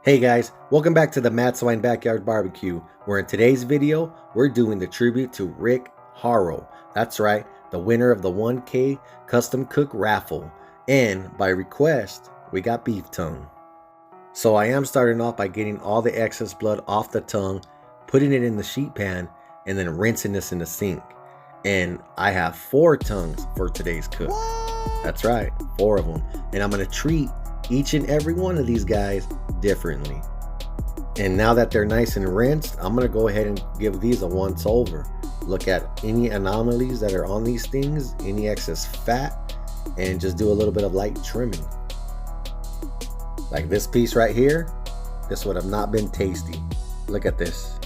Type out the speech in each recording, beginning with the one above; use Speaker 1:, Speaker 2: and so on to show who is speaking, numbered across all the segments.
Speaker 1: Hey guys, welcome back to the Mad Swine Backyard Barbecue, where in today's video, we're doing the tribute to Rick Haro. That's right, the winner of the 1K Custom Cook Raffle. And by request, we got beef tongue. So I am starting off by getting all the excess blood off the tongue, putting it in the sheet pan, and then rinsing this in the sink. And I have 4 tongues for today's cook. That's right, 4 of them. And I'm going to treat each and every one of these guys differently. And now that they're nice and rinsed, I'm going to go ahead and give these a once over. Look at any anomalies that are on these things, any excess fat, and just do a little bit of light trimming. Like this piece right here, this would have not been tasty. Look at this.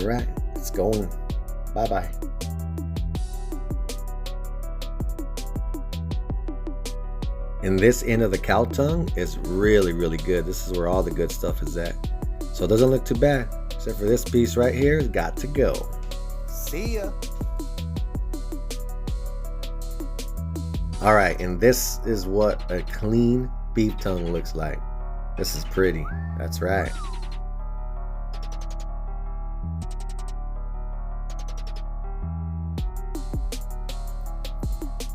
Speaker 1: All right, it's going. Bye-bye. And this end of the cow tongue is really good. This is where all the good stuff is at. So it doesn't look too bad, except for this piece right here has got to go.
Speaker 2: See ya.
Speaker 1: All right, and this is what a clean beef tongue looks like. This is pretty. That's right.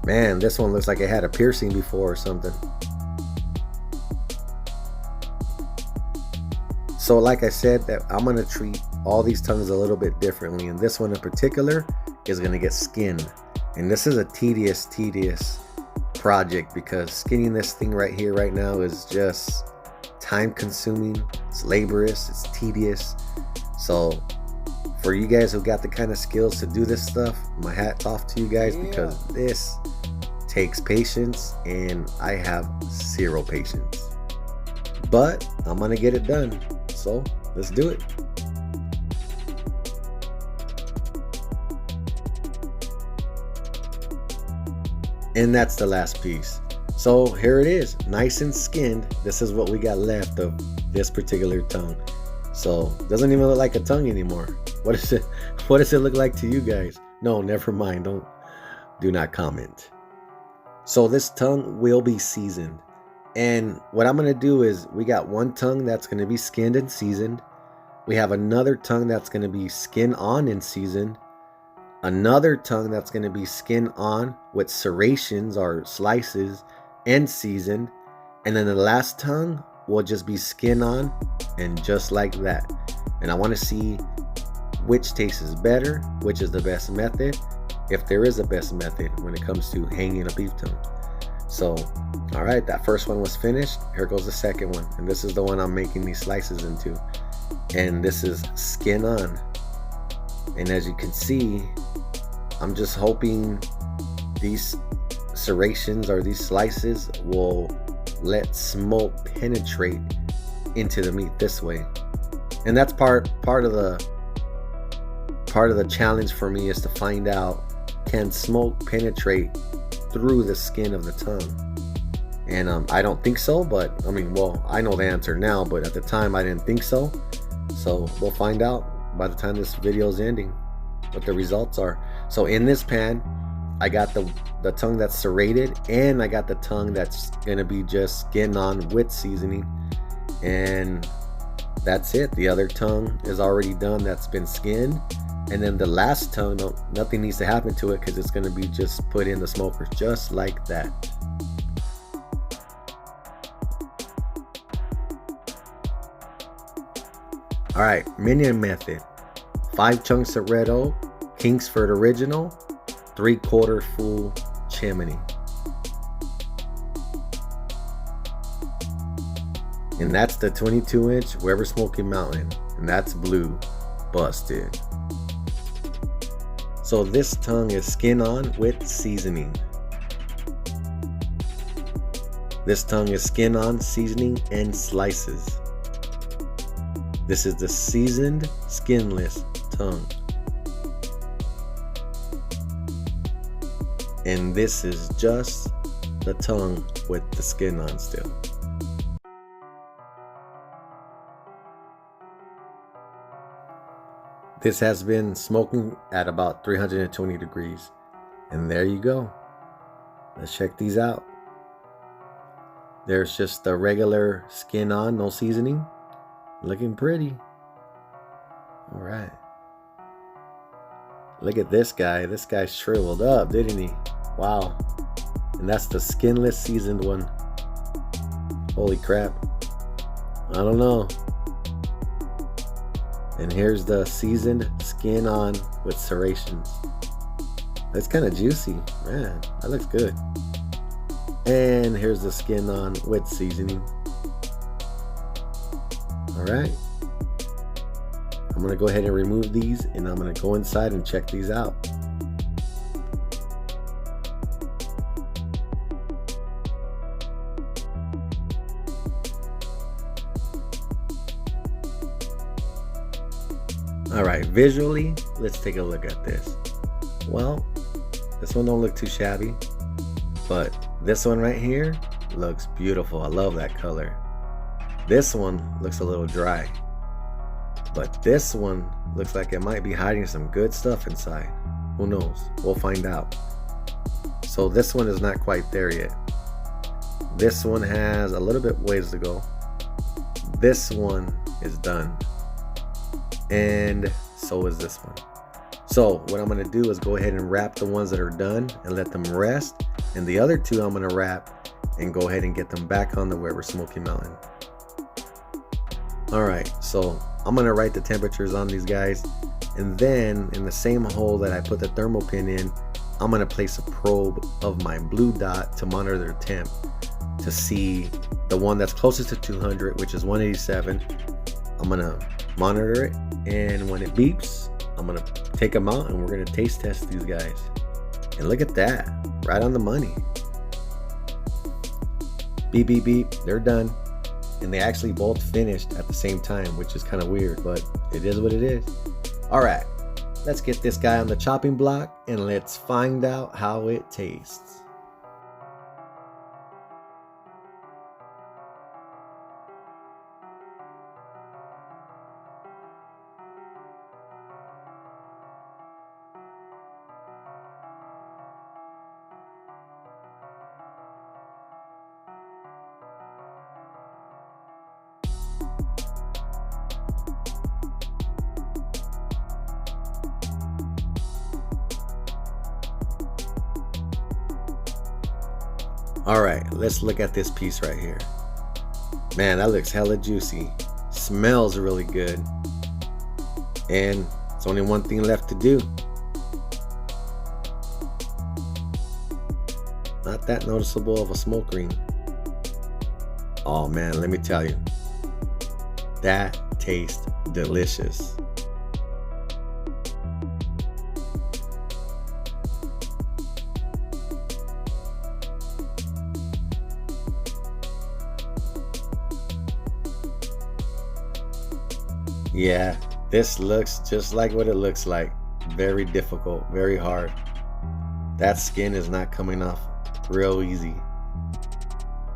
Speaker 1: Man, this one looks like it had a piercing before or something. So like I said, that I'm going to treat all these tongues a little bit differently. And this one in particular is going to get skinned. And this is a tedious project because skinning this thing right here right now is just time consuming. It's laborious. It's tedious. So for you guys who got the kind of skills to do this stuff, my hat's off to you guys, because this takes patience and I have 0 patience. But I'm gonna get it done. So let's do it. And that's the last piece. So here it is, nice and skinned. This is what we got left of this particular tongue. So it doesn't even look like a tongue anymore. What does it look like to you guys? No, never mind. Do not comment. So this tongue will be seasoned. And what I'm going to do is, we got one tongue that's going to be skinned and seasoned. We have another tongue that's going to be skin on and seasoned. Another tongue that's going to be skin on with serrations or slices and seasoned. And then the last tongue will just be skin on and just like that. And I want to see which tastes better, which is the best method, if there is a best method when it comes to hanging a beef tongue. So, all right, that first one was finished. Here goes the second one. And this is the one I'm making these slices into. And this is skin on. And as you can see, I'm just hoping these serrations or these slices will let smoke penetrate into the meat this way. And that's part of the challenge for me, is to find out, can smoke penetrate through the skin of the tongue? And I don't think so, but I mean, well, I know the answer now, but at the time I didn't think so. So we'll find out by the time this video is ending what the results are. So in this pan, I got the tongue that's serrated, and I got the tongue that's gonna be just skin on with seasoning. And that's it. The other tongue is already done, that's been skinned. And then the last tongue, nothing needs to happen to it, because it's going to be just put in the smoker just like that. All right, minion method. 5 chunks of red oak, Kingsford original, 3/4 full chimney. And that's the 22-inch Weber Smoky Mountain, and that's blue busted. So this tongue is skin on with seasoning. This tongue is skin on, seasoning, and slices. This is the seasoned, skinless tongue. And this is just the tongue with the skin on still. This has been smoking at about 320 degrees. And there you go. Let's check these out. There's just the regular skin on, no seasoning. Looking pretty. All right. Look at this guy. This guy shriveled up, didn't he? Wow. And that's the skinless seasoned one. Holy crap. I don't know. And here's the seasoned skin on with serrations. It's kind of juicy. Man, that looks good. And here's the skin on with seasoning. All right. I'm gonna go ahead and remove these, and I'm gonna go inside and check these out. All right, visually, let's take a look at this. Well, this one don't look too shabby, but this one right here looks beautiful. I love that color. This one looks a little dry, but this one looks like it might be hiding some good stuff inside. Who knows? We'll find out. So this one is not quite there yet. This one has a little bit ways to go. This one is done, and so is this one. So what I'm gonna do is go ahead and wrap the ones that are done and let them rest, and the other two I'm gonna wrap and go ahead and get them back on the Weber Smoky Mountain. All right, so I'm gonna write the temperatures on these guys, and then in the same hole that I put the thermal pin in, I'm gonna place a probe of my blue dot to monitor their temp, to see the one that's closest to 200, which is 187. I'm gonna monitor it, and when it beeps, I'm gonna take them out and we're gonna taste test these guys. And look at that, right on the money. Beep, beep, beep, they're done. And they actually both finished at the same time, which is kind of weird, but it is what it is. All right, let's get this guy on the chopping block and let's find out how it tastes. All right, let's look at this piece right here. Man, that looks hella juicy. Smells really good. And it's only one thing left to do. Not that noticeable of a smoke ring. Oh man, let me tell you, that tastes delicious. Yeah, this looks just like what it looks like. Very difficult, very hard. That skin is not coming off real easy.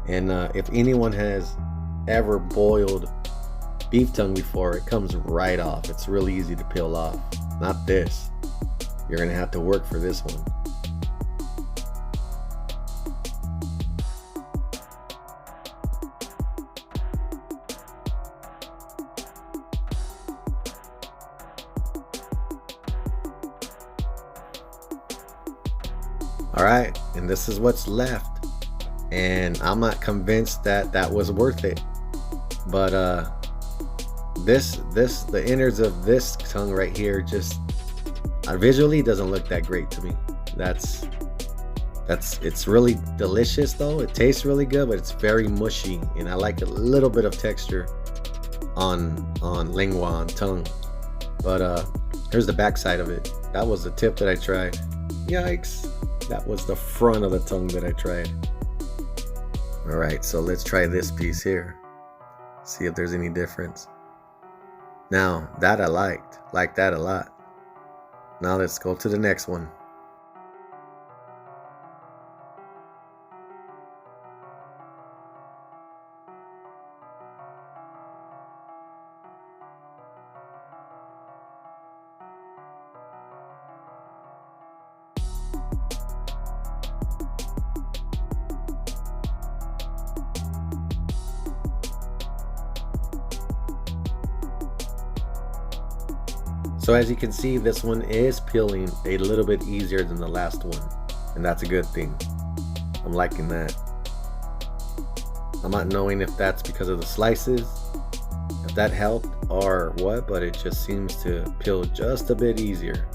Speaker 1: And if anyone has ever boiled beef tongue before, it comes right off. It's really easy to peel off. Not this. You're gonna have to work for this one. All right, and this is what's left, and I'm not convinced that that was worth it, but the innards of this tongue right here just visually doesn't look that great to me. It's really delicious though. It tastes really good, but it's very mushy, and I like a little bit of texture on lengua, on tongue. But here's the back side of it. That was the tip that I tried. Yikes. That was the front of the tongue that I tried. All right, so let's try this piece here. See if there's any difference. Now, that I liked that a lot. Now let's go to the next one. So as you can see, this one is peeling a little bit easier than the last one, and that's a good thing. I'm liking that. I'm not knowing if that's because of the slices, if that helped or what, but it just seems to peel just a bit easier.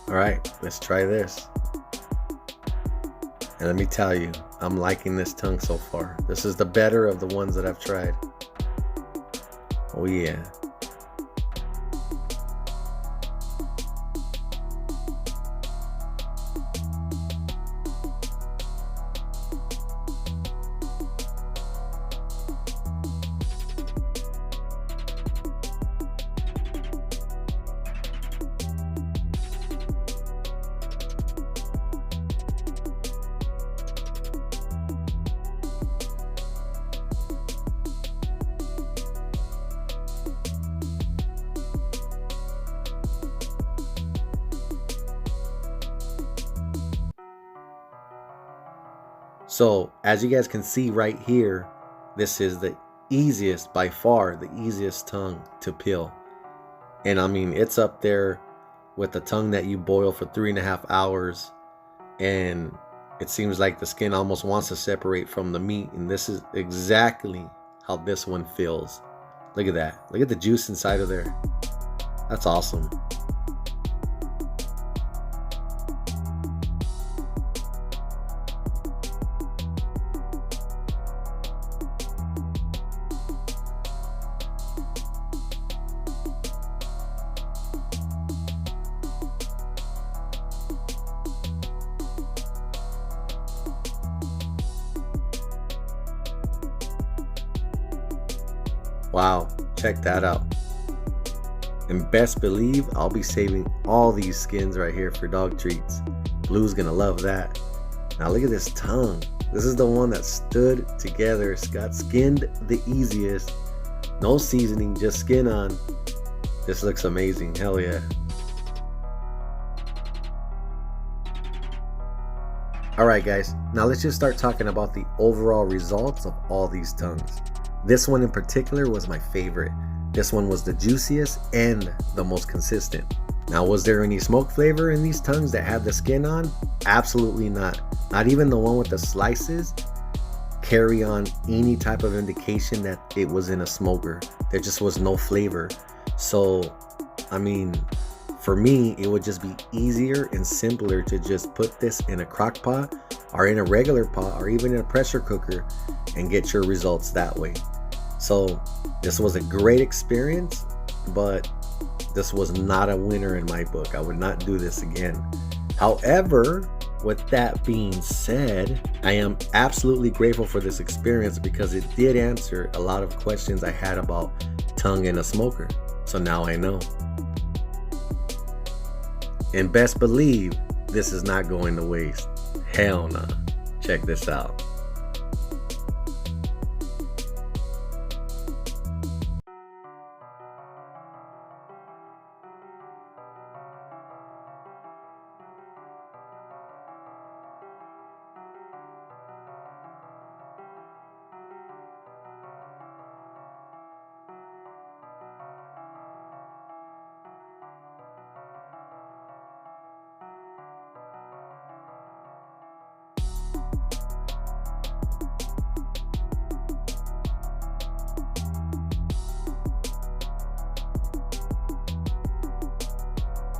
Speaker 1: All right, let's try this. And let me tell you, I'm liking this tongue so far. This is the better of the ones that I've tried. Oh yeah. So as you guys can see right here, this is the easiest, by far the easiest tongue to peel. And I mean, it's up there with the tongue that you boil for 3.5 hours, and it seems like the skin almost wants to separate from the meat, and this is exactly how this one feels. Look at that. Look at the juice inside of there. That's awesome. Wow, check that out. And best believe I'll be saving all these skins right here for dog treats. Blue's gonna love that. Now look at this tongue. This is the one that stood together. It's got skinned the easiest. No seasoning, just skin on. This looks amazing, hell yeah. Alright guys, now let's just start talking about the overall results of all these tongues. This one in particular was my favorite. This one was the juiciest and the most consistent. Now, was there any smoke flavor in these tongues that had the skin on? Absolutely not. Not even the one with the slices carry on any type of indication that it was in a smoker. There just was no flavor. So, I mean, for me, it would just be easier and simpler to just put this in a crock pot or in a regular pot or even in a pressure cooker and get your results that way. So this was a great experience, but this was not a winner in my book. I would not do this again. However, with that being said, I am absolutely grateful for this experience because it did answer a lot of questions I had about tongue in a smoker. So now I know. And best believe this is not going to waste. Hell no. Check this out.